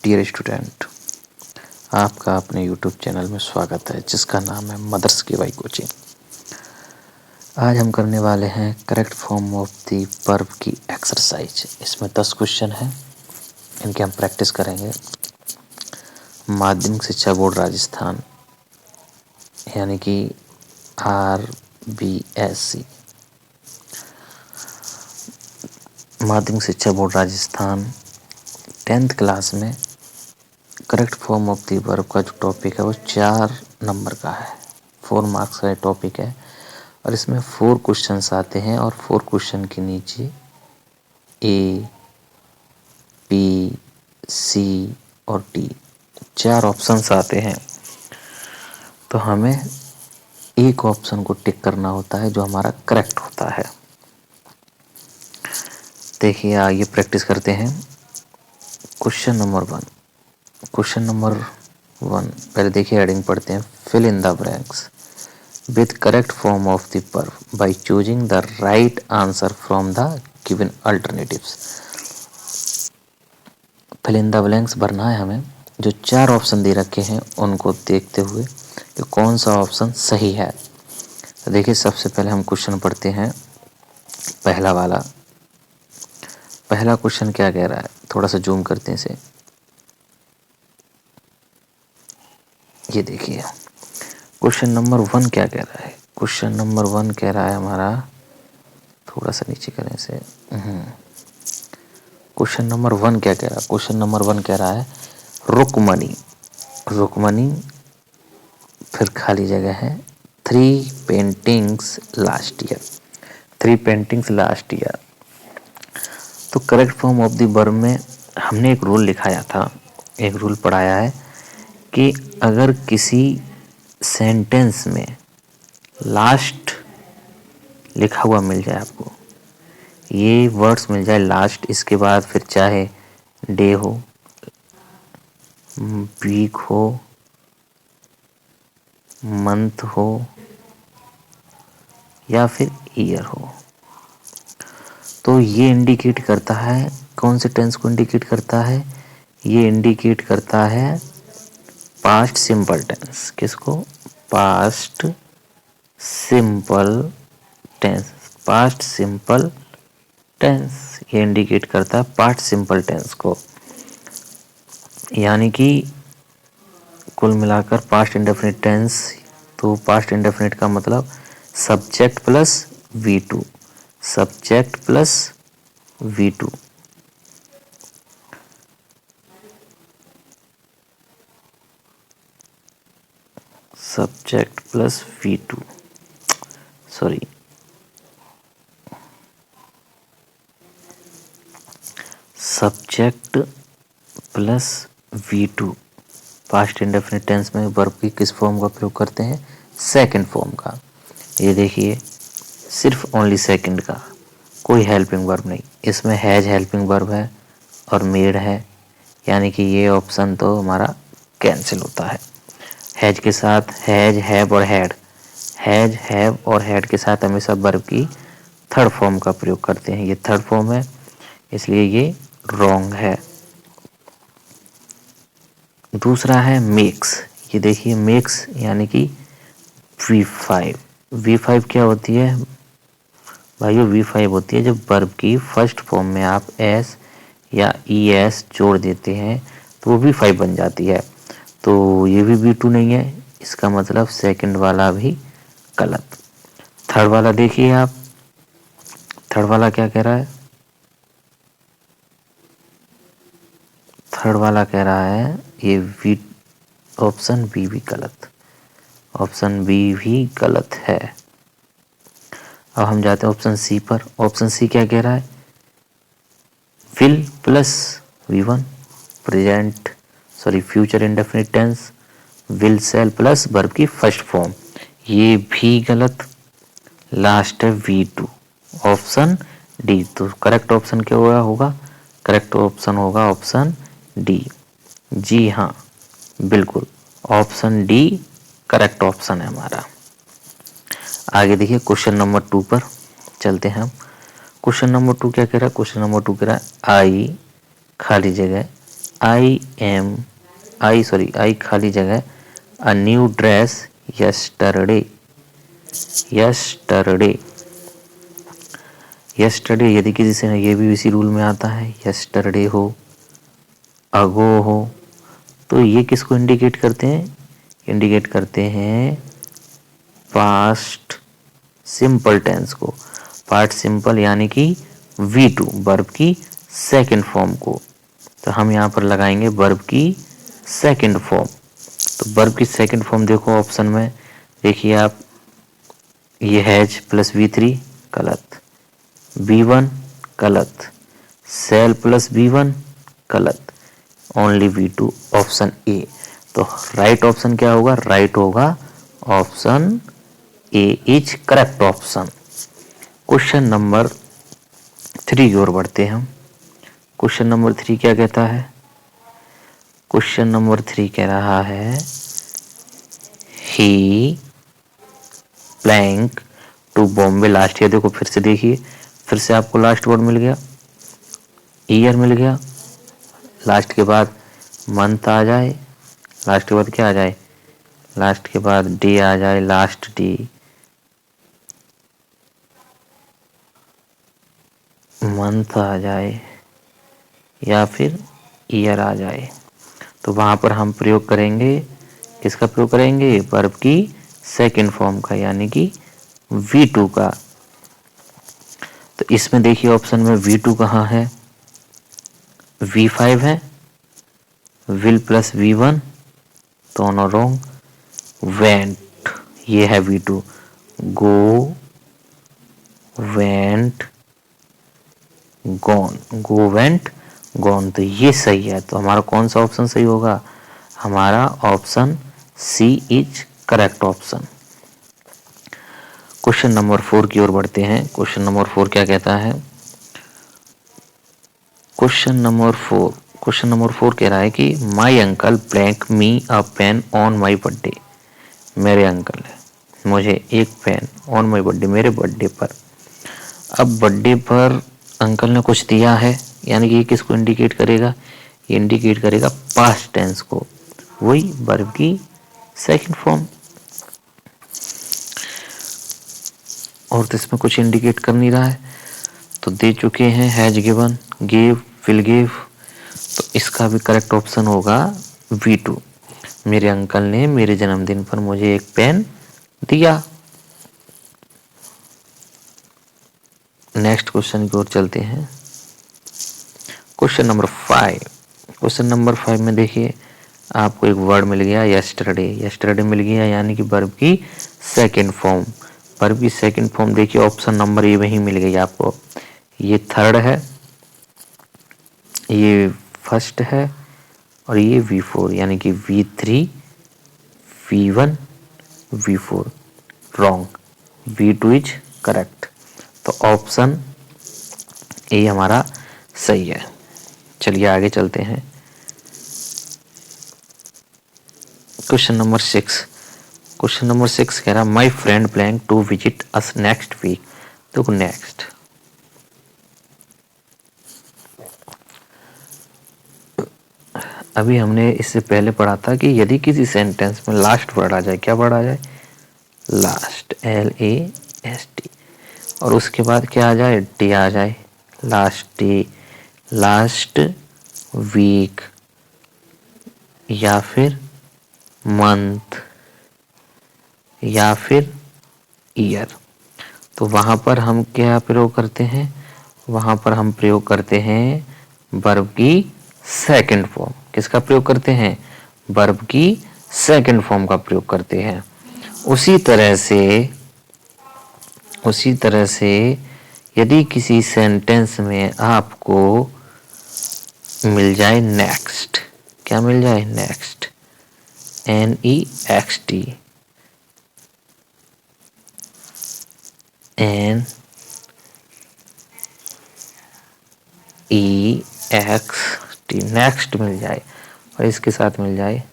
Dear student, आपका अपने YouTube channel में स्वागत है जिसका नाम है मदर्स की वाई कोचिंग। आज हम करने वाले हैं correct form of the verb की एक्सरसाइज। इसमें 10 क्वेश्चन हैं, इनकी हम प्रैक्टिस करेंगे। माध्यमिक शिक्षा बोर्ड राजस्थान यानी कि RBSC, माध्यमिक शिक्षा बोर्ड राजस्थान 10th क्लास में correct form of the verb का जो टॉपिक है वो 4 नंबर का है, 4 मार्क्स का टॉपिक है और इसमें 4 क्वेश्चंस आते हैं और 4 क्वेश्चन के नीचे A, B, C और D 4 ऑप्शंस आते हैं। तो हमें एक ऑप्शन को टिक करना होता है जो हमारा करेक्ट होता है। देखिए आगे प्रैक्टिस करते हैं। क्वेश्चन नंबर 1, पहले देखिए हेडिंग पढ़ते हैं। Fill in the blanks with correct form of the verb by choosing the right answer from the given alternatives. Fill in the blanks भरना है हमें। जो 4 ऑप्शन दे रखे हैं उनको देखते हुए कि कौन सा ऑप्शन सही है। तो देखिए सबसे पहले हम क्वेश्चन पढ़ते हैं। पहला क्वेश्चन क्या कह रहा है, थोड़ा सा जूम करते हैं इसे। ये देखिए क्वेश्चन नंबर 1 क्या कह रहा है। क्वेश्चन नंबर 1 कह रहा है हमारा, थोड़ा सा नीचे करें इसे। क्वेश्चन नंबर 1 क्या कह रहा है। क्वेश्चन नंबर 1 कह रहा है रुकमनी, फिर खाली जगह है 3 पेंटिंग्स लास्ट ईयर। तो correct form of the verb में हमने एक रूल लिखाया था, एक रूल पढ़ाया है कि अगर किसी सेंटेंस में लास्ट लिखा हुआ मिल जाए, आपको ये वर्ड्स मिल जाए लास्ट, इसके बाद फिर चाहे डे हो, वीक हो, मंथ हो या फिर ईयर हो, तो ये इंडिकेट करता है, कौन से टेंस को इंडिकेट करता है, ये इंडिकेट करता है पास्ट सिंपल टेंस। किसको? पास्ट सिंपल टेंस ये इंडिकेट करता है पास्ट सिंपल टेंस को। यानी कि कुल मिलाकर पास्ट इंडेफिनिट टेंस, तो पास्ट इंडेफिनिट का मतलब subject plus V2, subject plus V2। Subject plus V2, sorry, subject plus V2 past indefinite tense में वर्ब की किस फॉर्म का प्रयोग करते हैं? सेकंड फॉर्म का। ये देखिए सिर्फ ओनली सेकंड का, कोई हेल्पिंग वर्ब नहीं। इसमें हैज हेल्पिंग वर्ब है और मेड है, यानी कि ये ऑप्शन तो हमारा कैंसिल होता है। हैज के साथ हैज, हैव और हैड, हैज, हैव और हैड के साथ हमेशा वर्ब की थर्ड फॉर्म का प्रयोग करते हैं। ये थर्ड फॉर्म है इसलिए ये रॉन्ग है। दूसरा है मेक्स। ये देखिए मेक्स यानी कि V5 क्या होती है भाइयों? V5 होती है जब वर्ब की फर्स्ट फॉर्म में आप एस या ES जोड़ देते हैं तो वो V5 बन जाती है। तो ये भी V2 नहीं है, इसका मतलब सेकंड वाला भी गलत। थर्ड वाला देखिए आप, थर्ड वाला क्या कह रहा है? थर्ड वाला कह रहा है ये ऑप्शन बी भी गलत, ऑप्शन बी भी गलत है। अब हम जाते हैं ऑप्शन सी पर। ऑप्शन सी क्या कह रहा है? Will plus V1 future indefinite tense, will shall plus verb की फर्स्ट फॉर्म, ये भी गलत। लास्ट है V2, ऑप्शन डी। तो करेक्ट ऑप्शन क्या होगा? करेक्ट ऑप्शन होगा ऑप्शन डी। जी हाँ, बिल्कुल ऑप्शन डी करेक्ट ऑप्शन है हमारा। आगे देखिए क्वेश्चन नंबर 2 पर चलते हैं हम। क्वेश्चन नंबर 2 क्या कह रहा है? क्वेश्चन नंबर 2 कह रहा है आई खाली जगह आई खाली जगह a new dress yesterday. Yesterday yesterday यदि किसी से ये भी इसी रूल में आता है, यस्टरडे हो, अगो हो, तो ये किसको इंडिकेट करते हैं? इंडिकेट करते हैं पास्ट सिंपल टेंस को। पास्ट सिंपल यानी कि V2 वर्ब की सेकंड फॉर्म को। तो हम यहाँ पर लगाएंगे वर्ब की सेकंड फॉर्म। तो वर्ब की सेकंड फॉर्म देखो ऑप्शन में, देखिए आप, ये हैज प्लस V3 गलत, B1 गलत, सेल प्लस B1 गलत, ओनली V2 ऑप्शन ए। तो राइट ऑप्शन क्या होगा? राइट होगा option A is correct option. Question number 3 की ओर बढ़ते हैं हम। क्वेश्चन नंबर 3 क्या कहता है? क्वेश्चन नंबर 3 कह रहा है he blank to Bombay last year. देखो फिर से देखिए, फिर से आपको लास्ट वर्ड मिल गया, ईयर मिल गया, लास्ट के बाद मंथ आ जाए, लास्ट के बाद क्या आ जाए? लास्ट के बाद डे आ जाए, लास्ट डे, मंथ आ जाए या फिर ईयर आ जाए। तो वहां पर हम प्रयोग करेंगे, किसका प्रयोग करेंगे? वर्ब की सेकंड फॉर्म का, यानी कि V2 का। तो इसमें देखिए ऑप्शन में V2 कहाँ है? V5 है, विल प्लस V1 दोनों रॉन्ग, वेंट ये है V2, go, went, gone, go went gone, तो ये सही है। तो हमारा कौन सा ऑप्शन सही होगा? हमारा option C is correct option. Question number 4 की ओर बढ़ते हैं। क्वेश्चन नंबर 4 क्या कहता है? क्वेश्चन नंबर 4 कह रहा है कि my uncle blank me a pain on my birthday. मेरे अंकल है मुझे एक पेन ऑन माई बर्थडे, मेरे बर्थडे पर। अब बर्थडे पर अंकल ने कुछ दिया है, यानी कि ये किसको इंडिकेट करेगा? ये इंडिकेट करेगा पास्ट टेंस को, वही वर्ब की सेकंड फॉर्म। और तो इसमें कुछ इंडिकेट कर नहीं रहा है, तो दे चुके हैं has given, give, will give. तो इसका भी करेक्ट ऑप्शन होगा V2। मेरे अंकल ने मेरे जन्मदिन पर मुझे एक पेन दिया। नेक्स्ट क्वेश्चन की ओर चलते हैं। Question number 5। क्वेश्चन नंबर 5 में देखिए आपको एक वर्ड मिल गया यस्टरडे। यस्टरडे मिल गया यानी कि वर्ब की सेकंड फॉर्म। वर्ब की सेकंड फॉर्म देखिए ऑप्शन नंबर ए वही मिल गई आपको। ये थर्ड है, ये फर्स्ट है, और ये V4 यानी कि V3, V1, V4 wrong, V2 is correct. तो ऑप्शन ए हमारा सही है। चलिए आगे चलते हैं। Question number 6। क्वेश्चन नंबर 6 कह रहा my friend plan to visit us next week. देखो नेक्स्ट, अभी हमने इससे पहले पढ़ा था कि यदि किसी सेंटेंस में लास्ट वर्ड आ जाए, क्या वर्ड आ जाए? लास्ट, LAST, और उसके बाद क्या आ जाए? डे आ जाए, लास्ट डे, लास्ट वीक, या फिर मंथ, या फिर ईयर। तो वहां पर हम क्या प्रयोग करते हैं? वहां पर हम प्रयोग करते हैं वर्ब की सेकंड फॉर्म। किसका प्रयोग करते हैं? वर्ब की सेकंड फॉर्म का प्रयोग करते हैं। उसी तरह से यदि किसी सेंटेंस में आपको मिल जाए नेक्स्ट, क्या मिल जाए? नेक्स्ट, NEXT, NEXT, नेक्स्ट मिल जाए, और इसके साथ मिल जाए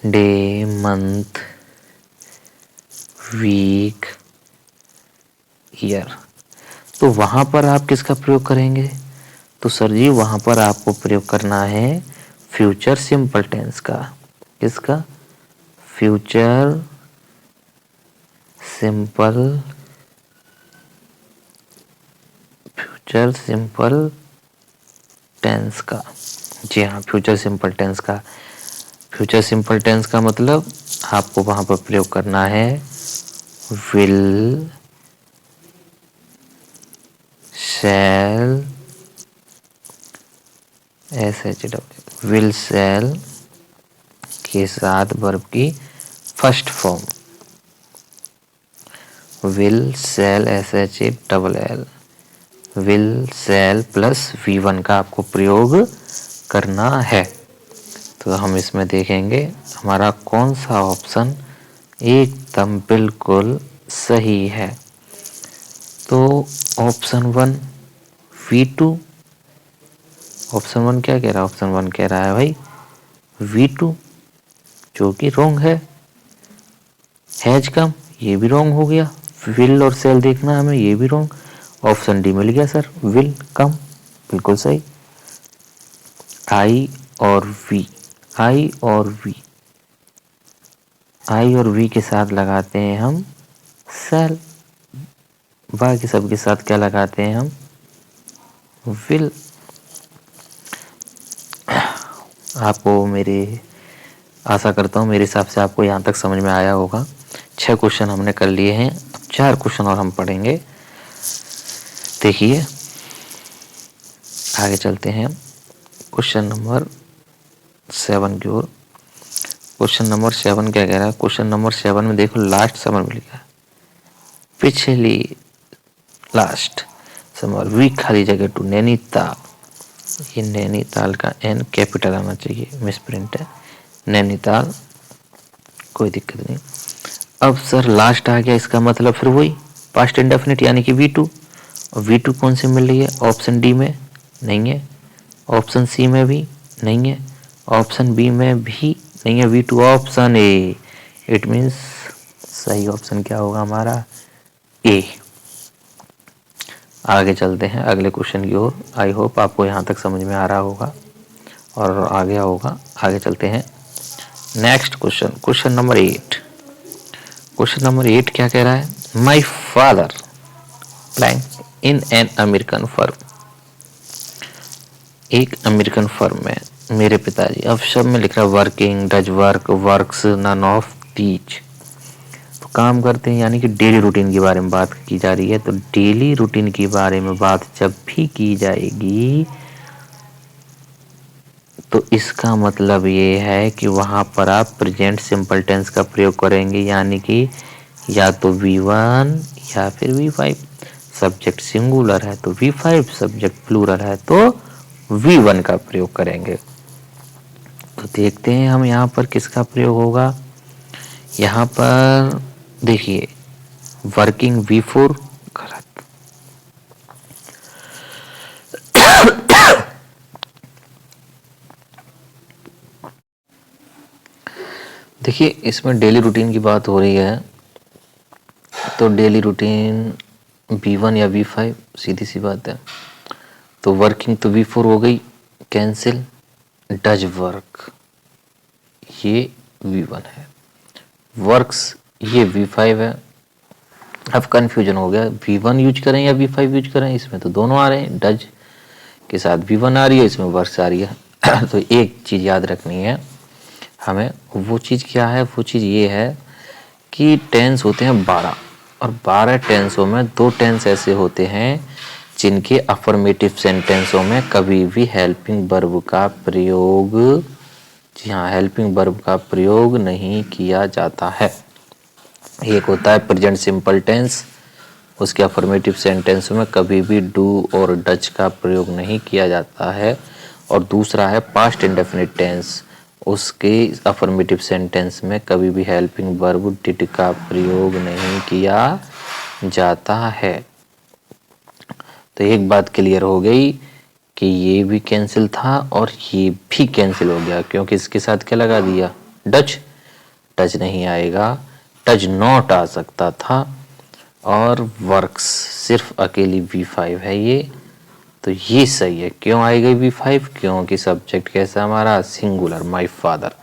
डे, मंथ, वीक, ईयर। तो वहां पर आप किसका प्रयोग करेंगे? तो सर जी वहां पर आपको प्रयोग करना है फ्यूचर सिंपल टेंस का। किसका? Future simple, future simple tense का। जी हाँ, फ्यूचर सिंपल टेंस का। फ्यूचर सिंपल टेंस का मतलब आपको वहां पर प्रयोग करना है विल, शैल, विल शैल के साथ वर्ब की first form will shell SHALL, will shell plus V1 का आपको प्रयोग करना है। तो हम इसमें देखेंगे हमारा कौन सा ऑप्शन एकदम बिल्कुल सही है। तो ऑप्शन 1 V2, ऑप्शन 1 क्या कह रहा है? ऑप्शन 1 कह रहा है भाई V2, जो कि रॉन्ग है। हैज कम, ये भी रॉन्ग हो गया। विल और सेल देखना हमें, ये भी रॉन्ग। ऑप्शन डी मिल गया सर, विल कम, बिल्कुल सही। आई और वी, आई और वी, आई और वी के साथ लगाते हैं हम सेल, बाकी सब के साथ क्या लगाते हैं हम? विल। आपको मेरे आशा करता हूँ मेरे हिसाब से आपको यहाँ तक समझ में आया होगा। 6 क्वेश्चन हमने कर लिए हैं, अब 4 क्वेश्चन और हम पढ़ेंगे। देखिए आगे चलते हैं क्वेश्चन नंबर 7 की ओर। क्वेश्चन नंबर 7 क्या कह रहा है? क्वेश्चन नंबर 7 में देखो लास्ट समर मिल गया, पिछली लास्ट समर, वी खाली जगह टू नैनीताल। ये नैनीताल का एन कैपिटल आना चाहिए, मिसप्रिंट है, नैनीताल, कोई दिक्कत नहीं। अब सर लास्ट आ गया, इसका मतलब फिर वही पास्ट इंडेफिनिट यानी कि V2। और V2 कौन सी मिल रही है? ऑप्शन डी में नहीं है, ऑप्शन सी में भी नहीं है, ऑप्शन बी में भी नहीं है। V2 option A, it means सही ऑप्शन क्या होगा हमारा? ए। आगे चलते हैं अगले क्वेश्चन की ओर। आई होप आपको यहाँ तक समझ में आ रहा होगा और आ गया होगा। आगे चलते हैं next question, question number 8। Question number 8 क्या कह रहा है? My father blank in an American firm. एक अमेरिकन फर्म में मेरे पिताजी, अब सब में लिख रहा है working, does work, works, none of teach. तो काम करते हैं यानी कि डेली रूटीन के बारे में बात की जा रही है। तो डेली रूटीन के बारे में बात जब भी की जाएगी तो इसका मतलब ये है कि वहां पर आप प्रेजेंट सिंपल टेंस का प्रयोग करेंगे, यानी कि या तो V1 या फिर V5। सब्जेक्ट सिंगुलर है तो V5, सब्जेक्ट प्लूरल है तो V1 का प्रयोग करेंगे। तो देखते हैं हम यहाँ पर किसका प्रयोग होगा। यहाँ पर देखिए वर्किंग V4 गलत, देखिए इसमें डेली रूटीन की बात हो रही है तो डेली रूटीन V1 या V5, सीधी सी बात है। तो वर्किंग तो V4 हो गई, कैंसिल। डज वर्क ये V1 है, वर्क्स ये V5 है। अब कंफ्यूजन हो गया, V1 यूज करें या V5 यूज करें, इसमें तो दोनों आ रहे हैं, डज के साथ V1 आ रही है, इसमें वर्क्स आ रही है। तो एक चीज़ याद रखनी है हमें, वो चीज़ क्या है? वो चीज़ ये है कि टेंस होते हैं 12 और 12 टेंसों में 2 टेंस ऐसे होते हैं जिनके अफर्मेटिव सेंटेंसों में कभी भी हेल्पिंग वर्ब का प्रयोग, जी हाँ, हेल्पिंग वर्ब का प्रयोग नहीं किया जाता है। एक होता है प्रेजेंट सिंपल टेंस, उसके अफर्मेटिव सेंटेंस में कभी भी डू और डच का प्रयोग नहीं किया जाता है। और दूसरा है पास्ट इंडेफिनिट टेंस, उसके अफर्मेटिव सेंटेंस में कभी भी हेल्पिंग वर्ब डिड का प्रयोग नहीं किया जाता है। तो एक बात क्लियर हो गई कि ये भी कैंसिल था और ये भी कैंसिल हो गया, क्योंकि इसके साथ क्या लगा दिया? डच। टच नहीं आएगा, टच नॉट आ सकता था, और वर्क्स सिर्फ अकेली V5 है ये, तो ये सही है। क्यों आई गई V5? क्योंकि सब्जेक्ट कैसा हमारा सिंगुलर, माय फादर,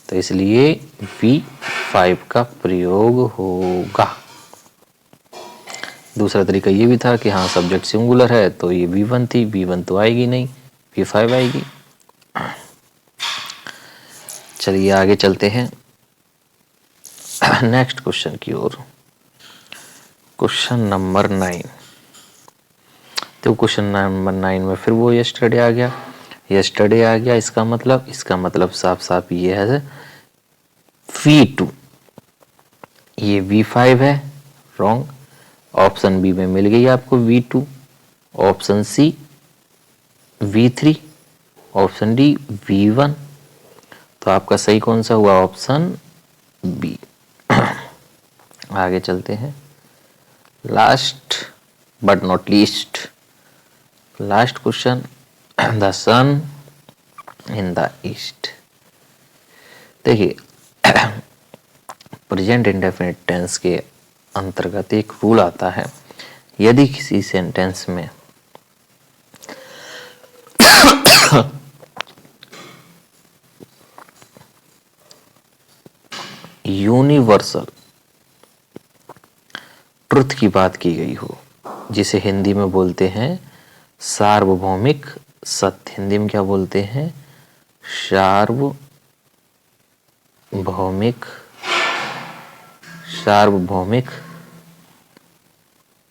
तो इसलिए V5 का प्रयोग होगा। दूसरा तरीका ये भी था कि हाँ सब्जेक्ट सिंगुलर है तो ये V1 थी, V1 तो आएगी नहीं, V5 आएगी। चलिए आगे चलते हैं नेक्स्ट क्वेश्चन की ओर। Question number 9। तो क्वेश्चन नंबर 9 में फिर वो यस्टरडे आ गया, यस्टरडे आ गया। इसका मतलब साफ साफ ये है V2, ये V5 है, रॉन्ग। ऑप्शन बी में मिल गई आपको V2, option C V3, option D V1, तो आपका सही कौन सा हुआ? Option B. आगे चलते हैं। Last but not least, last question, the sun in the east. देखिए प्रेजेंट इंडेफिनिट टेंस के अंतर्गत एक रूल आता है, यदि किसी सेंटेंस में यूनिवर्सल ट्रुथ की बात की गई हो, जिसे हिंदी में बोलते हैं सार्वभौमिक सत्य। हिंदी में क्या बोलते हैं? सार्वभौमिक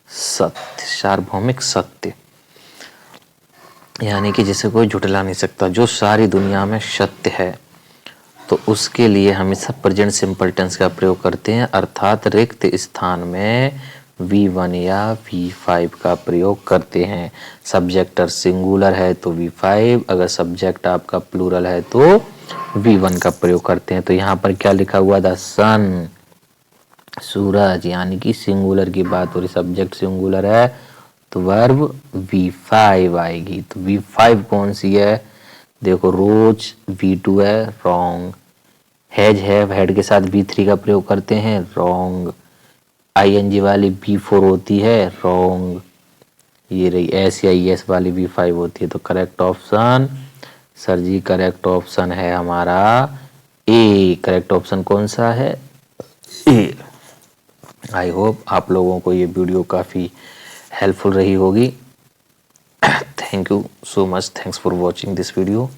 सत्य, सार्वभौमिक सत्य, यानी कि जिसे कोई झुठला नहीं सकता, जो सारी दुनिया में सत्य है, तो उसके लिए हमेशा प्रेजेंट सिंपल टेंस का प्रयोग करते हैं, अर्थात रिक्त स्थान में V1 या V5 का प्रयोग करते हैं। सब्जेक्ट सिंगुलर है तो V5, अगर सब्जेक्ट आपका प्लूरल है तो V1 का प्रयोग करते हैं। तो यहाँ पर क्या लिखा हुआ था? सन, सूरज, यानी कि सिंगुलर की बात हो रही, सब्जेक्ट सिंगुलर है तो वर्ब V5 आएगी। तो V5 कौन सी है? देखो रोज V2 है, रॉन्ग। हैज है, हेड के साथ V3 का प्रयोग करते हैं, रॉन्ग। ING वाली V4 होती है, रॉन्ग। ये रही SIS वाली V5 होती है। तो करेक्ट ऑप्शन सर जी, करेक्ट ऑप्शन है हमारा ए। करेक्ट ऑप्शन कौन सा है? ए। आई होप आप लोगों को ये वीडियो काफ़ी हेल्पफुल रही होगी। Thank you so much, thanks for watching this video.